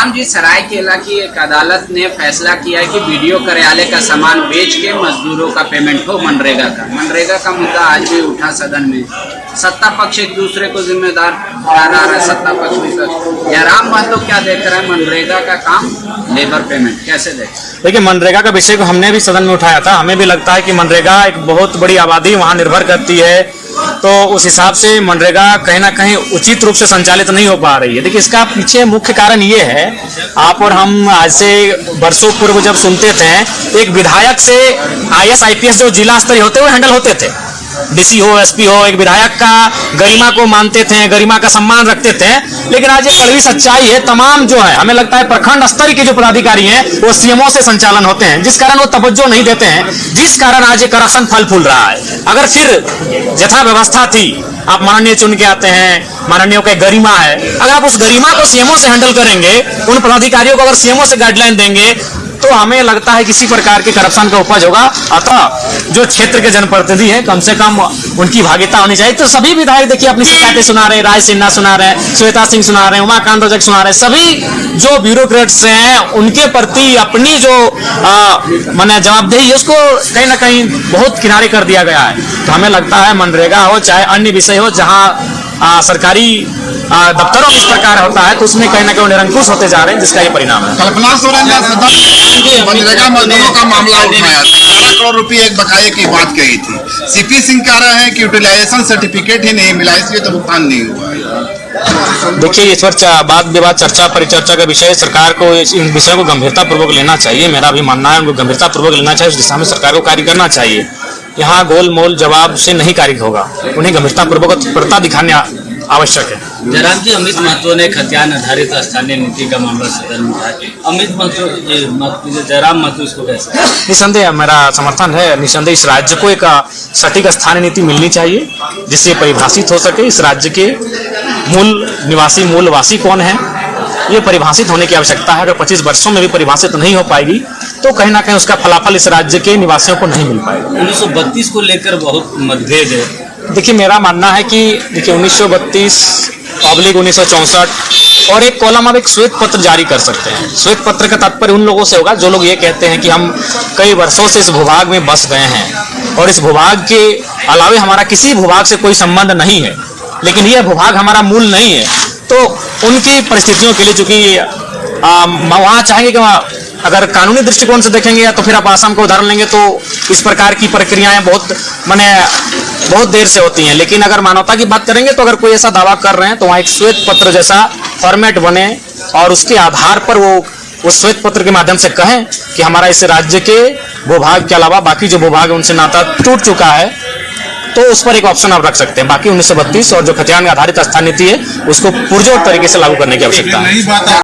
जयराम जी, सरायकेला की एक अदालत ने फैसला किया है कि वीडियो कार्यालय का सामान बेच के मजदूरों का पेमेंट हो मनरेगा का मुद्दा आज भी उठा सदन में। सत्ता पक्ष एक दूसरे को जिम्मेदार ठहरा रहा है, सत्ता पक्ष विपक्ष। जयराम महतो क्या देख रहे हैं मनरेगा का काम, लेबर पेमेंट कैसे देख? देखिए, मनरेगा का विषय को हमने भी सदन में उठाया था। हमें भी लगता है कि मनरेगा एक बहुत बड़ी आबादी वहाँ निर्भर करती है, तो उस हिसाब से मनरेगा कहीं ना कहीं उचित रूप से संचालित नहीं हो पा रही है। देखिए, इसका पीछे मुख्य कारण ये है, आप और हम आज से वर्षों पूर्व जब सुनते थे, एक विधायक से IAS IPS जो जिला स्तरीय होते हुए हैंडल होते थे, DC हो SP हो, एक विधायक का गरिमा को मानते थे, गरिमा का सम्मान रखते थे। लेकिन आज ये कड़वी सच्चाई है, तमाम जो है हमें लगता है प्रखंड स्तर के जो पदाधिकारी हैं वो CMO से संचालन होते हैं, जिस कारण वो तवज्जो नहीं देते हैं, जिस कारण आज ये करप्शन फल फूल रहा है। अगर फिर यथा व्यवस्था थी, आप माननीय चुन के आते हैं, माननीय का गरिमा है, अगर आप उस गरिमा को CMO से हैंडल करेंगे, उन पदाधिकारियों को अगर CMO से गाइडलाइन देंगे, तो हमें लगता है किसी प्रकार के करप्शन का उपज होगा। अतः जो क्षेत्र के जनप्रतिनिधि हैं, कम से कम उनकी भागीदारी होनी चाहिए। तो सभी विधायक देखिए अपनी शिकायतें सुना रहे हैं, राय सिन्हा सुना रहे हैं, श्वेता सिंह सुना रहे हैं, उमाकांत रजक सुना रहे हैं। सभी जो ब्यूरोक्रेट्स हैं उनके प्रति अपनी जो माने जवाबदेही है उसको कहीं ना कहीं बहुत किनारे कर दिया गया है। तो हमें लगता है मनरेगा हो चाहे अन्य विषय हो, जहाँ सरकारी दफ्तरों में इस प्रकार होता है, तो उसमें कहीं ना कहीं निरंकुश होते जा रहे हैं, जिसका ये परिणाम है। कल्पना सोरेन ने मनरेगा मजदूरों का मामला उठाया, 18 करोड़ रुपए एक बकाये की बात कही थी। CP सिंह कह रहे हैं कि यूटिलाइजेशन सर्टिफिकेट ही नहीं मिला, इसलिए तो भुगतान नहीं हुआ। देखिए, इस पर वाद विवाद चर्चा परिचर्चा का विषय, सरकार को इन विषयों को गंभीरता पूर्वक लेना चाहिए। मेरा भी मानना है उनको गंभीरता पूर्वक लेना चाहिए, उस दिशा में सरकार को कार्य करना चाहिए। यहाँ गोल मोल जवाब से नहीं कार्य होगा, उन्हें गंभीरता पूर्वक तत्परता दिखाने आवश्यक है। जयराम जी, अमित महतो ने खतियान आधारित स्थानीय नीति का मामला सदन में उठाया। अमित महतो, जयराम महतो इसको कैसे? निसंदेह मेरा समर्थन है। निसंदेह इस राज्य को एक सटीक स्थानीय नीति मिलनी चाहिए, जिससे परिभाषित हो सके इस राज्य के मूलवासी कौन है, ये परिभाषित होने की आवश्यकता है। अगर 25 वर्षों में भी परिभाषित नहीं हो पाएगी तो कहीं ना कहीं उसका फलाफल इस राज्य के निवासियों को नहीं मिल पाएगा। 1932 को लेकर बहुत मतभेद है। देखिए, मेरा मानना है कि देखिए 1932/1964 और एक कॉलम आप एक श्वेत पत्र जारी कर सकते हैं। श्वेत पत्र का तात्पर्य उन लोगों से होगा जो लोग ये कहते हैं कि हम कई वर्षों से इस भूभाग में बस गए हैं और इस भूभाग के अलावे हमारा किसी भूभाग से कोई संबंध नहीं है, लेकिन यह भूभाग हमारा मूल नहीं है। तो उनकी परिस्थितियों के लिए चूंकि वहाँ चाहेंगे कि अगर कानूनी दृष्टिकोण से देखेंगे या तो फिर आप आसाम का उदाहरण लेंगे तो इस प्रकार की प्रक्रियाएं बहुत देर से होती हैं। लेकिन अगर मानवता की बात करेंगे तो अगर कोई ऐसा दावा कर रहे हैं तो वहाँ एक श्वेत पत्र जैसा फॉर्मेट बने और उसके आधार पर वो उस श्वेत पत्र के माध्यम से कहें कि हमारा इस राज्य के भूभाग के अलावा बाकी जो भूभाग है उनसे नाता टूट चुका है, तो उस पर एक ऑप्शन आप रख सकते हैं। बाकी 1932 और जो खतियान आधारित स्थानीय नीति है उसको पुरजोर तरीके से लागू करने की आवश्यकता है।